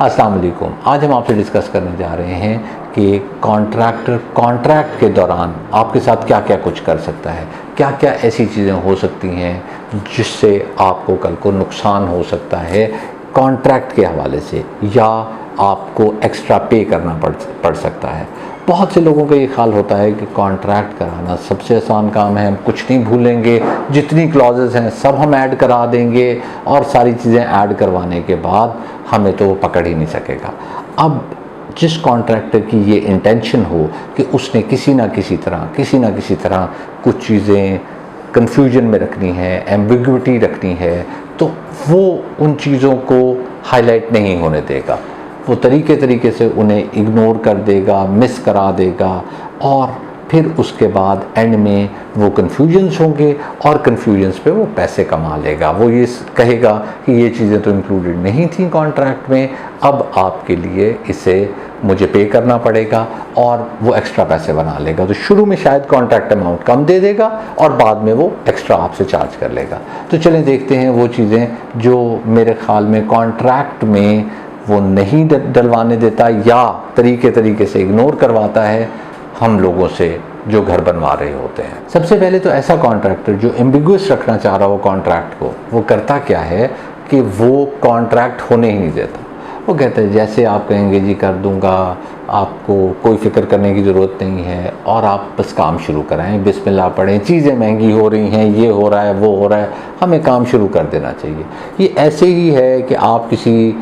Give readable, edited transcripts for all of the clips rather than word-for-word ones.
अस्सलाम वालेकुम। आज हम आपसे डिस्कस करने जा रहे हैं कि कॉन्ट्रैक्टर कॉन्ट्रैक्ट के दौरान आपके साथ क्या क्या कुछ कर सकता है, क्या क्या ऐसी चीज़ें हो सकती हैं जिससे आपको कल को नुकसान हो सकता है कॉन्ट्रैक्ट के हवाले से, या आपको एक्स्ट्रा पे करना पड़ सकता है। बहुत से लोगों का ये ख्याल होता है कि कॉन्ट्रैक्ट कराना सबसे आसान काम है, हम कुछ नहीं भूलेंगे, जितनी क्लॉजेस हैं सब हम ऐड करा देंगे और सारी चीज़ें ऐड करवाने के बाद हमें तो वो पकड़ ही नहीं सकेगा। अब जिस कॉन्ट्रैक्टर की ये इंटेंशन हो कि उसने किसी ना किसी तरह कुछ चीज़ें कन्फ्यूजन में रखनी है, एम्बिग्विटी रखनी है, तो वो उन चीज़ों को हाईलाइट नहीं होने देगा। वो तरीके से उन्हें इग्नोर कर देगा, मिस करा देगा और फिर उसके बाद एंड में वो कन्फ्यूजन्स होंगे और कन्फ्यूजन्स पे वो पैसे कमा लेगा। वो ये कहेगा कि ये चीज़ें तो इंक्लूडेड नहीं थी कॉन्ट्रैक्ट में, अब आपके लिए इसे मुझे पे करना पड़ेगा, और वो एक्स्ट्रा पैसे बना लेगा। तो शुरू में शायद कॉन्ट्रैक्ट अमाउंट कम दे देगा और बाद में वो एक्स्ट्रा आपसे चार्ज कर लेगा। तो चलें देखते हैं वो चीज़ें जो मेरे ख्याल में कॉन्ट्रैक्ट में वो नहीं डलवाने देता या तरीके से इग्नोर करवाता है हम लोगों से जो घर बनवा रहे होते हैं। सबसे पहले तो ऐसा कॉन्ट्रैक्टर जो एम्बिगुअस रखना चाह रहा हो कॉन्ट्रैक्ट को, वो करता क्या है कि वो कॉन्ट्रैक्ट होने ही नहीं देता। वो कहता है जैसे आप कहेंगे जी कर दूंगा, आपको कोई फिक्र करने की ज़रूरत नहीं है और आप बस काम शुरू कराएं, बिस्मिल्लाह पढ़ें, चीज़ें महंगी हो रही हैं, ये हो रहा है वो हो रहा है, हमें काम शुरू कर देना चाहिए। ये ऐसे ही है कि आप किसी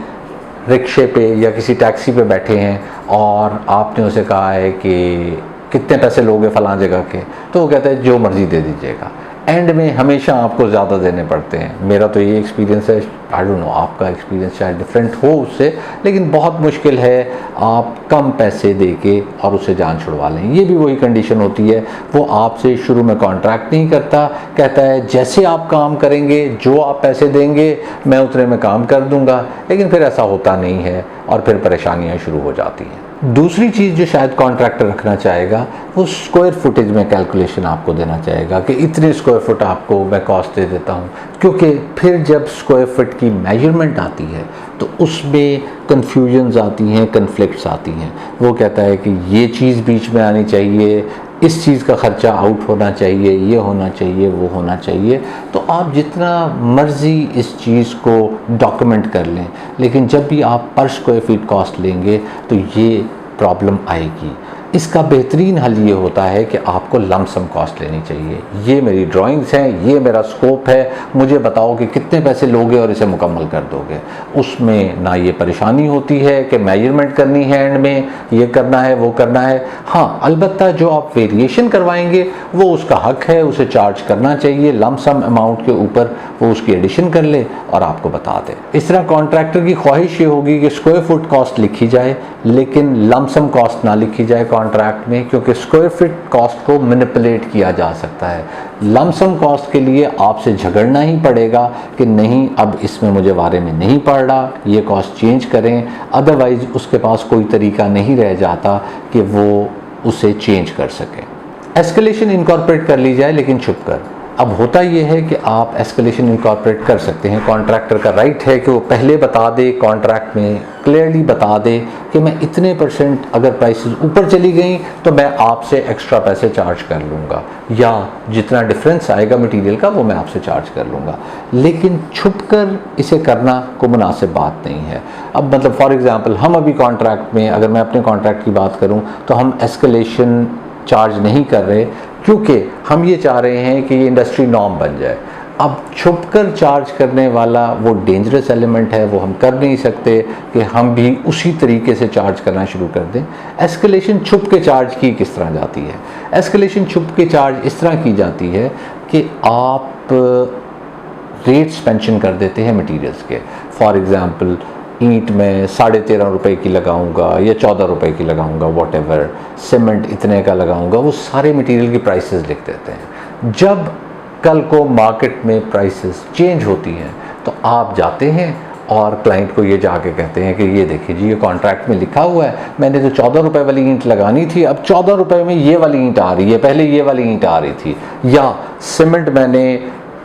रिक्शे पे या किसी टैक्सी पे बैठे हैं और आपने उसे कहा है कि कितने पैसे लोगे फ़लाँ जगह के, तो वो कहता है जो मर्ज़ी दे दीजिएगा। एंड में हमेशा आपको ज़्यादा देने पड़ते हैं। मेरा तो ये एक्सपीरियंस है, आई डोंट नो आपका एक्सपीरियंस शायद डिफरेंट हो उससे, लेकिन बहुत मुश्किल है आप कम पैसे दे के और उससे जान छुड़वा लें। ये भी वही कंडीशन होती है, वो आपसे शुरू में कॉन्ट्रैक्ट नहीं करता, कहता है जैसे आप काम करेंगे, जो आप पैसे देंगे मैं उतने में काम कर दूंगा, लेकिन फिर ऐसा होता नहीं है और फिर परेशानियाँ शुरू हो जाती हैं। दूसरी चीज़ जो शायद कॉन्ट्रैक्टर रखना चाहेगा, वो स्क्वायर फुटेज में कैलकुलेशन आपको देना चाहेगा कि इतने स्क्वायर फुट आपको मैं कॉस्ट दे देता हूँ, क्योंकि फिर जब स्क्वायर फुट की मेजरमेंट आती है तो उसमें कन्फ्यूजन्स आती हैं, कन्फ्लिक्ट्स आती हैं। वो कहता है कि ये चीज़ बीच में आनी चाहिए, इस चीज़ का ख़र्चा आउट होना चाहिए, ये होना चाहिए, वो होना चाहिए। तो आप जितना मर्ज़ी इस चीज़ को डॉक्यूमेंट कर लें, लेकिन जब भी आप पर स्क्वायर फीट कॉस्ट लेंगे तो ये प्रॉब्लम आएगी। इसका बेहतरीन हल ये होता है कि आपको लमसम कॉस्ट लेनी चाहिए। ये मेरी ड्राइंग्स हैं, ये मेरा स्कोप है, मुझे बताओ कि कितने पैसे लोगे और इसे मुकम्मल कर दोगे। उसमें ना ये परेशानी होती है कि मेजरमेंट करनी है, एंड में ये करना है वो करना है। हाँ, अलबत्ता जो आप वेरिएशन करवाएंगे वो उसका हक है, उसे चार्ज करना चाहिए। लमसम अमाउंट के ऊपर वो उसकी एडिशन कर ले और आपको बता दे। इस तरह कॉन्ट्रैक्टर की ख्वाहिश ये होगी कि स्क्वायर फुट कॉस्ट लिखी जाए, लेकिन लमसम कॉस्ट ना लिखी जाए कॉन्ट्रैक्ट में, क्योंकि स्क्वायर फीट कॉस्ट को मैनिपुलेट किया जा सकता है। लमसम कॉस्ट के लिए आपसे झगड़ना ही पड़ेगा कि नहीं, अब इसमें मुझे बारे में नहीं पड़ रहा, ये कॉस्ट चेंज करें। अदरवाइज उसके पास कोई तरीका नहीं रह जाता कि वो उसे चेंज कर सके। एस्केलेशन इनकॉर्पोरेट कर ली जाए, लेकिन छुप कर। अब होता ये है कि आप एस्केलेशन इनकॉर्पोरेट कर सकते हैं, कॉन्ट्रैक्टर का राइट है कि वो पहले बता दे, कॉन्ट्रैक्ट में क्लियरली बता दे कि मैं इतने परसेंट अगर प्राइसेस ऊपर चली गई तो मैं आपसे एक्स्ट्रा पैसे चार्ज कर लूँगा, या जितना डिफरेंस आएगा मटेरियल का वो मैं आपसे चार्ज कर लूँगा। लेकिन छुप कर इसे करना कोई मुनासिब बात नहीं है। अब मतलब फॉर एग्ज़ाम्पल हम अभी कॉन्ट्रैक्ट में, अगर मैं अपने कॉन्ट्रैक्ट की बात करूँ तो हम एस्केलेशन चार्ज नहीं कर रहे, क्योंकि हम ये चाह रहे हैं कि ये इंडस्ट्री नॉर्म बन जाए। अब छुपकर चार्ज करने वाला वो डेंजरस एलिमेंट है, वो हम कर नहीं सकते कि हम भी उसी तरीके से चार्ज करना शुरू कर दें। एस्केलेशन छुप के चार्ज की किस तरह जाती है? एस्केलेशन छुप के चार्ज इस तरह की जाती है कि आप रेट्स मेंशन कर देते हैं मटेरियल्स के। फॉर एग्ज़ाम्पल ईंट में 13.5 रुपए की लगाऊंगा या 14 रुपए की लगाऊंगा, वॉटेवर, सीमेंट इतने का लगाऊंगा, वो सारे मटेरियल की प्राइसेस लिख देते हैं। जब कल को मार्केट में प्राइसेस चेंज होती हैं तो आप जाते हैं और क्लाइंट को ये जाके कहते हैं कि ये देखिए जी, ये कॉन्ट्रैक्ट में लिखा हुआ है, मैंने तो 14 रुपए वाली ईंट लगानी थी, अब 14 रुपए में ये वाली ईंट आ रही है, पहले ये वाली ईंट आ रही थी। या सीमेंट मैंने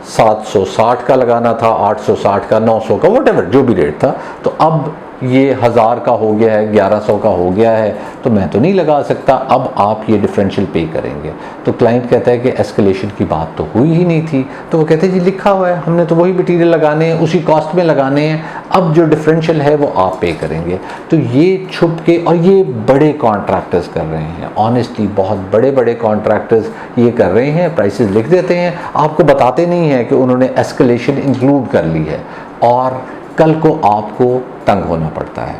760 का लगाना था, 860 का, 900 का, वॉटेवर जो भी रेट था, तो अब ये 1000 का हो गया है, 1100 का हो गया है, तो मैं तो नहीं लगा सकता, अब आप ये डिफरेंशियल पे करेंगे। तो क्लाइंट कहता है कि एस्केलेशन की बात तो हुई ही नहीं थी। तो वो कहते हैं जी लिखा हुआ है, हमने तो वही मटीरियल लगाने हैं, उसी कॉस्ट में लगाने हैं, अब जो डिफरेंशियल है वो आप पे करेंगे। तो ये छुप के, और ये बड़े कॉन्ट्रैक्टर्स कर रहे हैं, ऑनेस्टली बहुत बड़े बड़े कॉन्ट्रैक्टर्स ये कर रहे हैं, प्राइसेस लिख देते हैं, आपको बताते नहीं हैं कि उन्होंने एस्केलेशन इंक्लूड कर ली है, और कल को आपको तंग होना पड़ता है।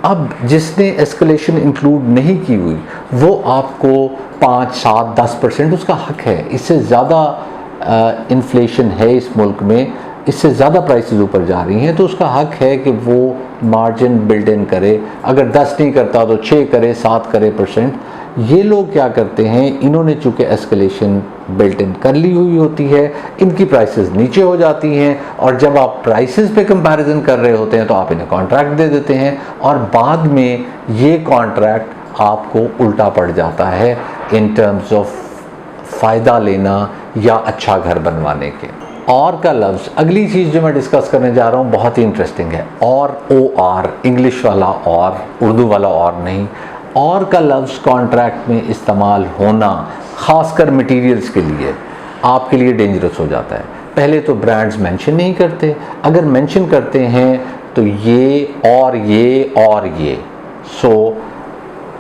अब जिसने एस्केलेशन इंक्लूड नहीं की हुई वो आपको 5, 7, 10% उसका हक है। इससे ज़्यादा इन्फ्लेशन है इस मुल्क में, इससे ज़्यादा प्राइसेस ऊपर जा रही हैं, तो उसका हक है कि वो मार्जिन बिल्ड इन करे। अगर 10 नहीं करता तो 6 करे, 7 करे %। ये लोग क्या करते हैं, इन्होंने चूँकि एस्केलेशन बिल्ट इन कर ली हुई होती है, इनकी प्राइसेस नीचे हो जाती हैं, और जब आप प्राइसेस पे कंपैरिजन कर रहे होते हैं तो आप इन्हें कॉन्ट्रैक्ट दे देते हैं, और बाद में ये कॉन्ट्रैक्ट आपको उल्टा पड़ जाता है इन टर्म्स ऑफ फ़ायदा लेना या अच्छा घर बनवाने के। और का लफ्ज़, अगली चीज़ जो मैं डिस्कस करने जा रहा हूँ बहुत ही इंटरेस्टिंग है। और OR, इंग्लिश वाला और, उर्दू वाला और नहीं। और का लफ्ज़ कॉन्ट्रैक्ट में इस्तेमाल होना ख़ासकर मटेरियल्स के लिए आपके लिए डेंजरस हो जाता है। पहले तो ब्रांड्स मेंशन नहीं करते, अगर मेंशन करते हैं तो ये और ये और ये। सो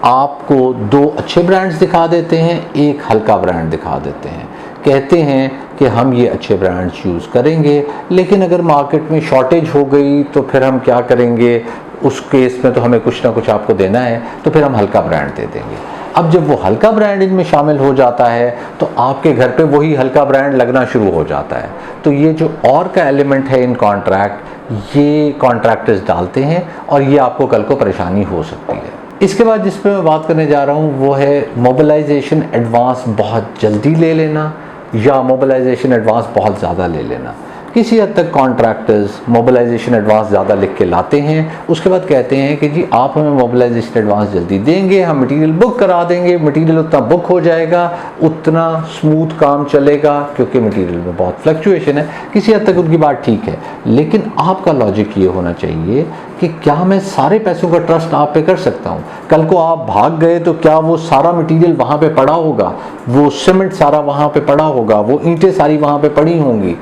आपको 2 अच्छे ब्रांड्स दिखा देते हैं, एक हल्का ब्रांड दिखा देते हैं, कहते हैं कि हम ये अच्छे ब्रांड्स यूज़ करेंगे, लेकिन अगर मार्केट में शॉर्टेज हो गई तो फिर हम क्या करेंगे, उस केस में तो हमें कुछ ना कुछ आपको देना है, तो फिर हम हल्का ब्रांड दे देंगे। अब जब वो हल्का ब्रांड इनमें शामिल हो जाता है तो आपके घर पे वही हल्का ब्रांड लगना शुरू हो जाता है। तो ये जो और का एलिमेंट है इन कॉन्ट्रैक्ट, ये कॉन्ट्रैक्टर्स डालते हैं, और ये आपको कल को परेशानी हो सकती है। इसके बाद जिस पे मैं बात करने जा रहा हूँ वो है मोबिलाइजेशन एडवांस बहुत जल्दी ले लेना, या मोबिलाइजेशन एडवांस बहुत ज़्यादा ले लेना। किसी हद तक कॉन्ट्रैक्टर्स मोबिलाइजेशन एडवांस ज़्यादा लिख के लाते हैं, उसके बाद कहते हैं कि जी आप हमें मोबिलाइजेशन एडवांस जल्दी देंगे, हम मटेरियल बुक करा देंगे, मटेरियल उतना बुक हो जाएगा, उतना स्मूथ काम चलेगा, क्योंकि मटेरियल में बहुत फ्लक्चुएशन है। किसी हद तक उनकी बात ठीक है, लेकिन आपका लॉजिक ये होना चाहिए कि क्या मैं सारे पैसों का ट्रस्ट आप पे कर सकता हूँ? कल को आप भाग गए तो क्या वो सारा मटेरियल वहाँ पे पड़ा होगा, वो सीमेंट सारा वहाँ पे पड़ा होगा, वो ईंटें सारी वहाँ पे पड़ी होंगी?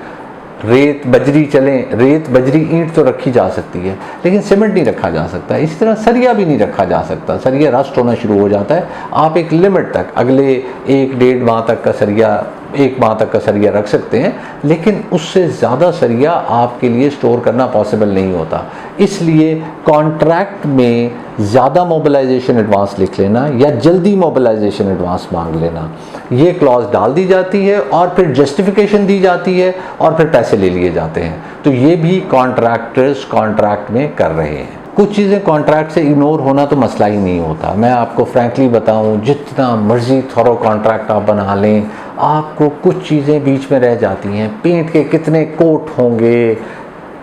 रेत बजरी चलें, रेत बजरी ईंट तो रखी जा सकती है, लेकिन सीमेंट नहीं रखा जा सकता। इसी तरह सरिया भी नहीं रखा जा सकता, सरिया रस्ट होना शुरू हो जाता है। आप एक लिमिट तक, अगले 1-1.5 माह तक का सरिया, 1 माह तक का सरिया रख सकते हैं, लेकिन उससे ज़्यादा सरिया आपके लिए स्टोर करना पॉसिबल नहीं होता। इसलिए कॉन्ट्रैक्ट में ज़्यादा मोबिलाइजेशन एडवांस लिख लेना या जल्दी मोबिलाइजेशन एडवांस मांग लेना, ये क्लॉज डाल दी जाती है, और फिर जस्टिफिकेशन दी जाती है, और फिर पैसे ले लिए जाते हैं। तो ये भी कॉन्ट्रैक्टर्स कॉन्ट्रैक्ट में कर रहे हैं। कुछ चीज़ें कॉन्ट्रैक्ट से इग्नोर होना तो मसला ही नहीं होता। मैं आपको फ्रैंकली बताऊं, जितना मर्जी थोरो कॉन्ट्रैक्ट आप बना लें, आपको कुछ चीज़ें बीच में रह जाती हैं। पेंट के कितने कोट होंगे,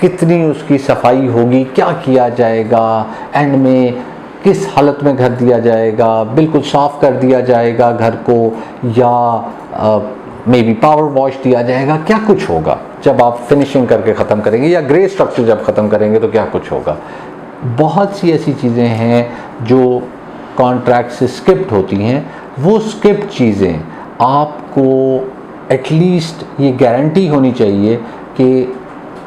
कितनी उसकी सफाई होगी, क्या किया जाएगा, एंड में किस हालत में घर दिया जाएगा, बिल्कुल साफ़ कर दिया जाएगा घर को, या मे बी पावर वॉश दिया जाएगा, क्या कुछ होगा जब आप फिनिशिंग करके ख़त्म करेंगे, या ग्रे स्ट्रक्चर जब ख़त्म करेंगे तो क्या कुछ होगा। बहुत सी ऐसी चीज़ें हैं जो कॉन्ट्रैक्ट से स्किप्ड होती हैं। वो स्किप्ड चीज़ें आपको एटलीस्ट ये गारंटी होनी चाहिए कि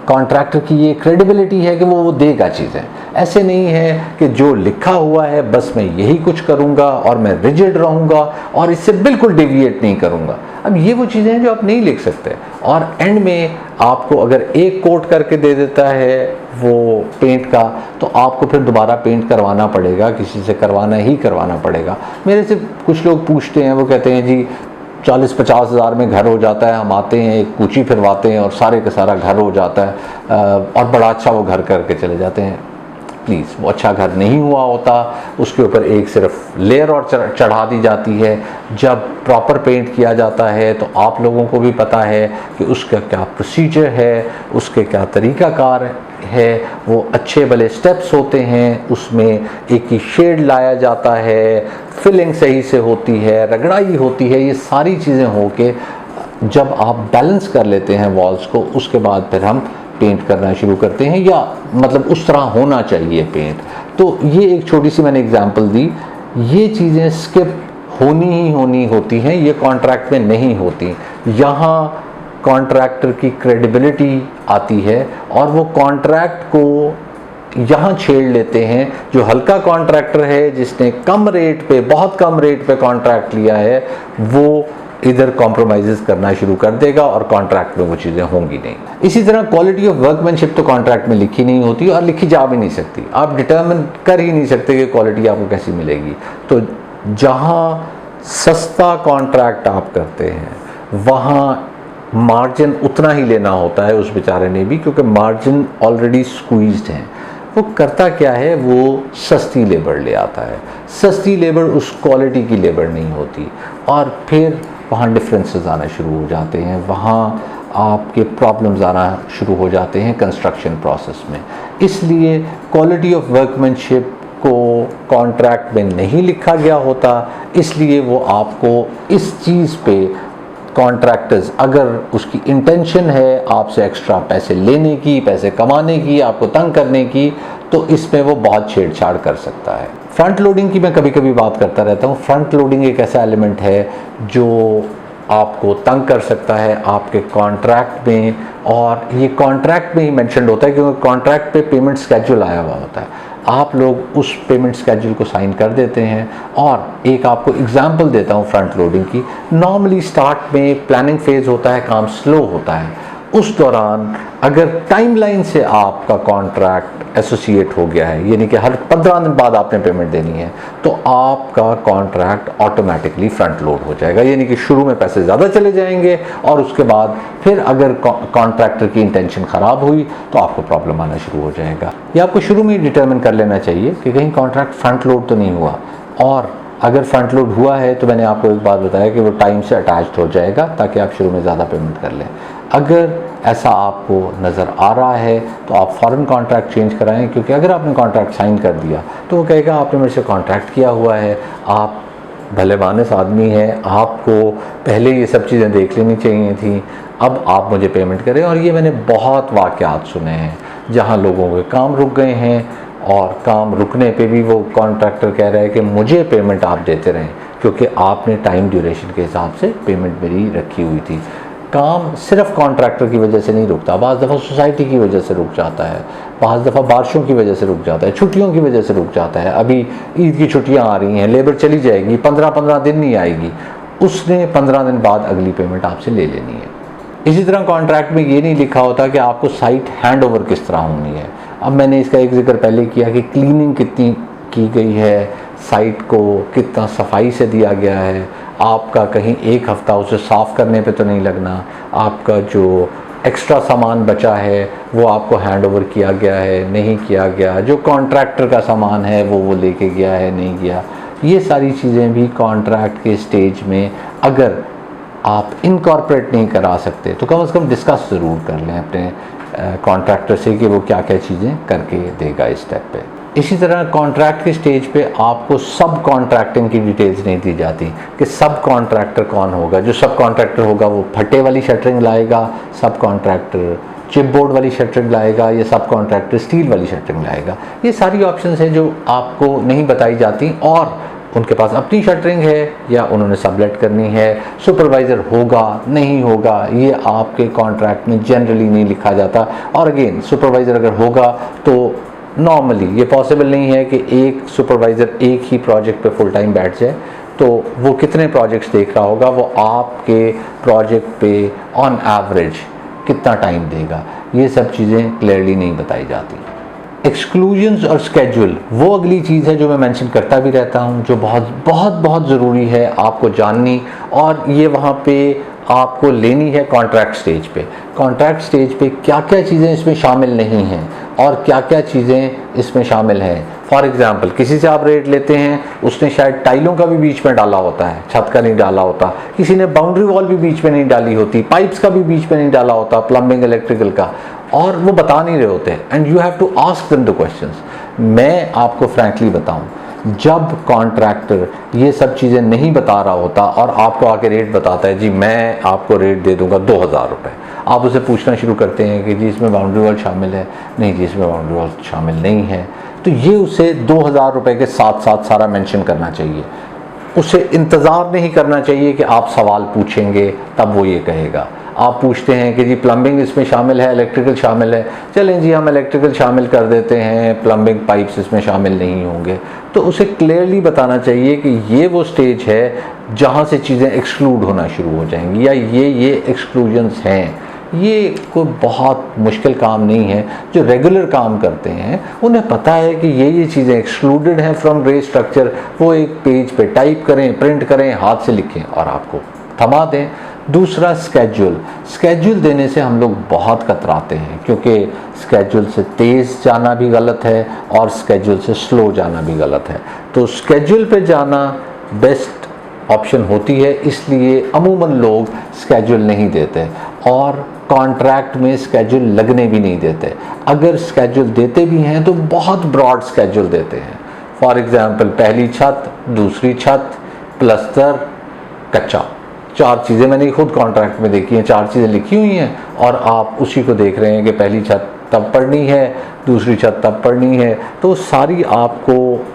कॉन्ट्रैक्टर की ये क्रेडिबिलिटी है कि वो देगा चीज़ें। ऐसे नहीं है कि जो लिखा हुआ है बस मैं यही कुछ करूँगा और मैं रिजिड रहूँगा और इससे बिल्कुल डेविएट नहीं करूँगा। अब ये वो चीज़ें हैं जो आप नहीं लिख सकते, और एंड में आपको अगर एक कोट करके दे देता है वो पेंट का, तो आपको फिर दोबारा पेंट करवाना पड़ेगा, किसी से करवाना ही करवाना पड़ेगा। मेरे से कुछ लोग पूछते हैं, वो कहते हैं जी 40-50 हज़ार में घर हो जाता है, हम आते हैं एक कूची फिरवाते हैं और सारे का सारा घर हो जाता है, और बड़ा अच्छा वो घर करके चले जाते हैं। प्लीज़, वो अच्छा घर नहीं हुआ होता, उसके ऊपर एक सिर्फ लेयर और चढ़ा दी जाती है। जब प्रॉपर पेंट किया जाता है तो आप लोगों को भी पता है कि उसका क्या प्रोसीजर है, उसके क्या तरीक़ाकार है, वो अच्छे भले स्टेप्स होते हैं, उसमें एक ही शेड लाया जाता है, फिलिंग सही से होती है, रगड़ाई होती है, ये सारी चीज़ें हो के जब आप बैलेंस कर लेते हैं वॉल्स को, उसके बाद फिर हम पेंट करना शुरू करते हैं, या मतलब उस तरह होना चाहिए पेंट। तो ये एक छोटी सी मैंने एग्जांपल दी। ये चीज़ें स्किप होनी ही होनी होती हैं, ये कॉन्ट्रैक्ट में नहीं होती। यहाँ कॉन्ट्रैक्टर की क्रेडिबिलिटी आती है और वो कॉन्ट्रैक्ट को यहाँ छेड़ लेते हैं। जो हल्का कॉन्ट्रैक्टर है जिसने कम रेट पे, बहुत कम रेट पे कॉन्ट्रैक्ट लिया है, वो इधर कॉम्प्रोमाइज़ करना शुरू कर देगा और कॉन्ट्रैक्ट में वो चीज़ें होंगी नहीं। इसी तरह क्वालिटी ऑफ वर्कमैनशिप तो कॉन्ट्रैक्ट में लिखी नहीं होती और लिखी जा भी नहीं सकती। आप डिटर्मिन कर ही नहीं सकते कि क्वालिटी आपको कैसी मिलेगी। तो जहाँ सस्ता कॉन्ट्रैक्ट आप करते हैं वहाँ मार्जिन उतना ही लेना होता है उस बेचारे ने भी, क्योंकि मार्जिन ऑलरेडी स्क्वीज्ड है। वो करता क्या है, वो सस्ती लेबर ले आता है। सस्ती लेबर उस क्वालिटी की लेबर नहीं होती और फिर वहाँ डिफरेंसेस आना शुरू हो जाते हैं, वहाँ आपके प्रॉब्लम्स आना शुरू हो जाते हैं कंस्ट्रक्शन प्रोसेस में। इसलिए क्वालिटी ऑफ वर्कमैनशिप को कॉन्ट्रैक्ट में नहीं लिखा गया होता, इसलिए वो आपको इस चीज़ पे कॉन्ट्रैक्टर्स, अगर उसकी इंटेंशन है आपसे एक्स्ट्रा पैसे लेने की, पैसे कमाने की, आपको तंग करने की, तो इसमें वो बहुत छेड़छाड़ कर सकता है। फ्रंट लोडिंग की मैं कभी कभी बात करता रहता हूँ। फ्रंट लोडिंग एक ऐसा एलिमेंट है जो आपको तंग कर सकता है आपके कॉन्ट्रैक्ट में, और ये कॉन्ट्रैक्ट में ही मेंशन होता है क्योंकि कॉन्ट्रैक्ट पे पेमेंट स्केड्यूल आया हुआ होता है। आप लोग उस पेमेंट स्केड्यूल को साइन कर देते हैं। और एक आपको एग्जांपल देता हूँ फ्रंट लोडिंग की। नॉर्मली स्टार्ट में प्लानिंग फेज होता है, काम स्लो होता है। उस दौरान अगर टाइमलाइन से आपका कॉन्ट्रैक्ट एसोसिएट हो गया है, यानी कि हर 15 दिन बाद आपने पेमेंट देनी है, तो आपका कॉन्ट्रैक्ट ऑटोमेटिकली फ्रंट लोड हो जाएगा। यानी कि शुरू में पैसे ज़्यादा चले जाएंगे और उसके बाद फिर अगर कॉन्ट्रैक्टर की इंटेंशन ख़राब हुई तो आपको प्रॉब्लम आना शुरू हो जाएगा। ये आपको शुरू में ही डिटर्मिन कर लेना चाहिए कि कहीं कॉन्ट्रैक्ट फ्रंट लोड तो नहीं हुआ, और अगर फ्रंट लोड हुआ है तो मैंने आपको एक बात बताया कि वो टाइम से अटैच्ड हो जाएगा ताकि आप शुरू में ज़्यादा पेमेंट कर लें। अगर ऐसा आपको नज़र आ रहा है तो आप फ़ौरन कॉन्ट्रैक्ट चेंज कराएं, क्योंकि अगर आपने कॉन्ट्रैक्ट साइन कर दिया तो वो कहेगा आपने मेरे से कॉन्ट्रैक्ट किया हुआ है, आप भले मानस आदमी हैं, आपको पहले ये सब चीज़ें देख लेनी चाहिए थी, अब आप मुझे पेमेंट करें। और ये मैंने बहुत वाक़यात सुने हैं जहाँ लोगों के काम रुक गए हैं और काम रुकने पे भी वो कॉन्ट्रैक्टर कह रहा है कि मुझे पेमेंट आप देते रहें, क्योंकि आपने टाइम ड्यूरेशन के हिसाब से पेमेंट मेरी रखी हुई थी। काम सिर्फ कॉन्ट्रैक्टर की वजह से नहीं रुकता, बाज़ दफ़ा सोसाइटी की वजह से रुक जाता है, बाज़ दफ़ा बारिशों की वजह से रुक जाता है, छुट्टियों की वजह से रुक जाता है। अभी ईद की छुट्टियां आ रही हैं, लेबर चली जाएगी, 15-15 दिन नहीं आएगी, उसने 15 दिन बाद अगली पेमेंट आपसे ले लेनी है। इसी तरह कॉन्ट्रैक्ट में ये नहीं लिखा होता कि आपको साइट हैंड ओवर किस तरह होनी है। अब मैंने इसका एक जिक्र पहले किया कि क्लीनिंग कितनी की गई है, साइट को कितना सफाई से दिया गया है, आपका कहीं एक हफ़्ता उसे साफ़ करने पे तो नहीं लगना, आपका जो एक्स्ट्रा सामान बचा है वो आपको हैंड ओवर किया गया है नहीं किया गया, जो कॉन्ट्रैक्टर का सामान है वो लेके गया है नहीं गया। ये सारी चीज़ें भी कॉन्ट्रैक्ट के स्टेज में अगर आप इनकॉर्पोरेट नहीं करा सकते तो कम से कम डिस्कस ज़रूर कर लें अपने कॉन्ट्रैक्टर से कि वो क्या क्या चीज़ें करके देगा इस स्टेप पे। इसी तरह कॉन्ट्रैक्ट के स्टेज पे आपको सब कॉन्ट्रैक्टिंग की डिटेल्स नहीं दी जाती कि सब कॉन्ट्रैक्टर कौन होगा। जो सब कॉन्ट्रैक्टर होगा वो फटे वाली शटरिंग लाएगा, सब कॉन्ट्रैक्टर चिपबोर्ड वाली शटरिंग लाएगा, या सब कॉन्ट्रैक्टर स्टील वाली शटरिंग लाएगा। ये सारी ऑप्शंस हैं जो आपको नहीं बताई जाती, और उनके पास अपनी शटरिंग है या उन्होंने सबलेट करनी है। सुपरवाइज़र होगा नहीं होगा ये आपके कॉन्ट्रैक्ट में जनरली नहीं लिखा जाता। और अगेन सुपरवाइज़र अगर होगा तो नॉर्मली ये पॉसिबल नहीं है कि एक सुपरवाइज़र एक ही प्रोजेक्ट पे फुल टाइम बैठ जाए, तो वो कितने प्रोजेक्ट्स देख रहा होगा, वो आपके प्रोजेक्ट पे ऑन एवरेज कितना टाइम देगा, ये सब चीज़ें क्लियरली नहीं बताई जाती। एक्सक्लूजन्स और स्केड्यूल वो अगली चीज़ है जो मैं मेंशन करता भी रहता हूँ, जो बहुत बहुत बहुत ज़रूरी है आपको जाननी, और ये वहाँ पे आपको लेनी है कॉन्ट्रैक्ट स्टेज पे। कॉन्ट्रैक्ट स्टेज पे क्या क्या चीज़ें इसमें शामिल नहीं हैं और क्या क्या चीज़ें इसमें शामिल हैं। फॉर एग्ज़ाम्पल किसी से आप रेट लेते हैं, उसने शायद टाइलों का भी बीच में डाला होता है, छत का नहीं डाला होता, किसी ने बाउंड्री वॉल भी बीच में नहीं डाली होती, पाइप्स का भी बीच में नहीं डाला होता, प्लम्बिंग इलेक्ट्रिकल का, और वो बता नहीं रहे होते, and you have to ask them the questions. मैं आपको फ्रैंकली बताऊं, जब कॉन्ट्रैक्टर ये सब चीज़ें नहीं बता रहा होता और आपको आके रेट बताता है, जी मैं आपको रेट दे दूंगा 2000 रुपये, आप उसे पूछना शुरू करते हैं कि जी इसमें बाउंड्री वॉल शामिल है, नहीं जी इसमें बाउंड्री वॉल शामिल नहीं है, तो ये उसे 2000 रुपये के साथ साथ सारा मेंशन करना चाहिए। उसे इंतज़ार नहीं करना चाहिए कि आप सवाल पूछेंगे तब वो ये कहेगा। आप पूछते हैं कि जी प्लम्बिंग इसमें शामिल है, इलेक्ट्रिकल शामिल है, चलें जी हम इलेक्ट्रिकल शामिल कर देते हैं, प्लम्बिंग पाइप्स इसमें शामिल नहीं होंगे, तो उसे क्लियरली बताना चाहिए कि ये वो स्टेज है जहाँ से चीज़ें एक्सक्लूड होना शुरू हो जाएंगी, या ये एक्सक्लूजन्स हैं। ये कोई बहुत मुश्किल काम नहीं है। जो रेगुलर काम करते हैं उन्हें पता है कि ये चीज़ें एक्सक्लूडेड हैं फ्रॉम रेट स्ट्रक्चर, वो एक पेज पे टाइप करें, प्रिंट करें, हाथ से लिखें और आपको थमा दें। दूसरा स्केड्यूल देने से हम लोग बहुत कतराते हैं, क्योंकि स्केड्यूल से तेज़ जाना भी गलत है और स्केड्यूल से स्लो जाना भी गलत है। तो स्केड्यूल पे जाना बेस्ट ऑप्शन होती है, इसलिए अमूमन लोग स्केड्यूल नहीं देते और कॉन्ट्रैक्ट में स्केड्यूल लगने भी नहीं देते। अगर स्केड्यूल देते भी हैं तो बहुत ब्रॉड स्केड्यूल देते हैं। फॉर एग्जांपल पहली छत, दूसरी छत, प्लस्तर, कच्चा, 4 चीज़ें मैंने खुद कॉन्ट्रैक्ट में देखी हैं, 4 चीज़ें लिखी हुई हैं और आप उसी को देख रहे हैं कि पहली छत तब पड़नी है, दूसरी छत तब पड़नी है। तो सारी आपको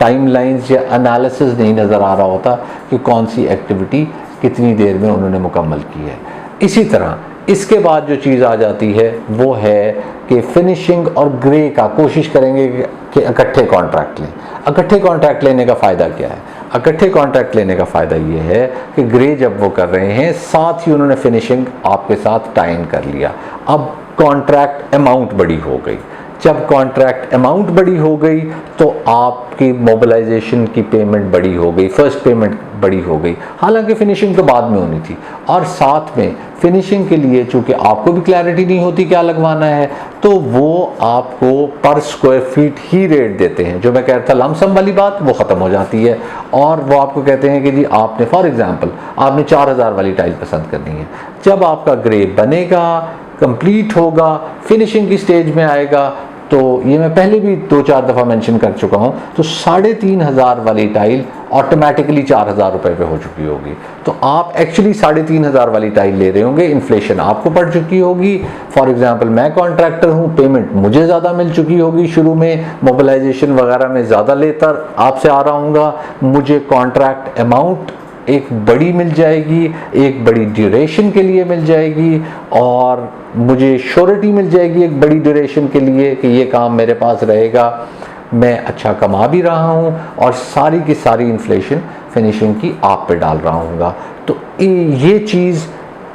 टाइमलाइंस या एनालिसिस नहीं नज़र आ रहा होता कि कौन सी एक्टिविटी कितनी देर में उन्होंने मुकम्मल की है। इसी तरह इसके बाद जो चीज़ आ जाती है वो है कि फिनिशिंग और ग्रे का कोशिश करेंगे कि इकट्ठे कॉन्ट्रैक्ट लें। इकट्ठे कॉन्ट्रैक्ट लेने का फ़ायदा क्या है? इकट्ठे कॉन्ट्रैक्ट लेने का फ़ायदा ये है कि ग्रे जब वो कर रहे हैं साथ ही उन्होंने फिनिशिंग आपके साथ टाइन कर लिया। अब कॉन्ट्रैक्ट अमाउंट बड़ी हो गई। जब कॉन्ट्रैक्ट अमाउंट बड़ी हो गई तो आपकी मोबिलाइजेशन की पेमेंट बड़ी हो गई, फर्स्ट पेमेंट बड़ी हो गई, हालांकि फिनिशिंग तो बाद में होनी थी। और साथ में फिनिशिंग के लिए चूँकि आपको भी क्लैरिटी नहीं होती क्या लगवाना है, तो वो आपको पर स्क्वायर फीट ही रेट देते हैं। जो मैं कह रहा था लमसम वाली बात, वो ख़त्म हो जाती है और वो आपको कहते हैं कि जी आपने फॉर एग्ज़ाम्पल आपने 4000 वाली टाइल पसंद करनी है। जब आपका ग्रे बनेगा, कंप्लीट होगा, फिनिशिंग की स्टेज में आएगा, तो ये मैं पहले भी 2-4 दफ़ा मेंशन कर चुका हूँ, तो 3500 वाली टाइल ऑटोमेटिकली 4000 रुपये पे हो चुकी होगी। तो आप एक्चुअली 3500 वाली टाइल ले रहे होंगे, इन्फ्लेशन आपको पड़ चुकी होगी। फॉर एग्जांपल मैं कॉन्ट्रैक्टर हूँ, पेमेंट मुझे ज़्यादा मिल चुकी होगी, शुरू में मोबिलाइजेशन वगैरह में ज़्यादा लेकर आपसे आ रहा हूँगा, मुझे कॉन्ट्रैक्ट अमाउंट एक बड़ी मिल जाएगी, एक बड़ी ड्यूरेशन के लिए मिल जाएगी और मुझे श्योरिटी मिल जाएगी एक बड़ी ड्यूरेशन के लिए कि ये काम मेरे पास रहेगा, मैं अच्छा कमा भी रहा हूँ और सारी की सारी इन्फ्लेशन फिनिशिंग की आप पे डाल रहा हूँगा। तो ये चीज़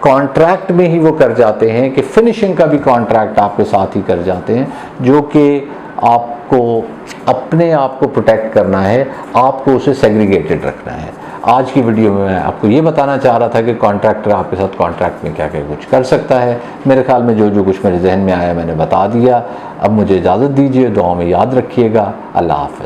कॉन्ट्रैक्ट में ही वो कर जाते हैं कि फिनिशिंग का भी कॉन्ट्रैक्ट आपके साथ ही कर जाते हैं, जो कि आपको अपने आप को प्रोटेक्ट करना है, आपको उसे सेग्रीगेटेड रखना है। आज की वीडियो में मैं आपको ये बताना चाह रहा था कि कॉन्ट्रैक्टर आपके साथ कॉन्ट्रैक्ट में क्या क्या कुछ कर सकता है। मेरे ख्याल में जो कुछ मेरे जहन में आया मैंने बता दिया। अब मुझे इजाज़त दीजिए, दुआओं में याद रखिएगा। अल्लाह हाफ़िज़।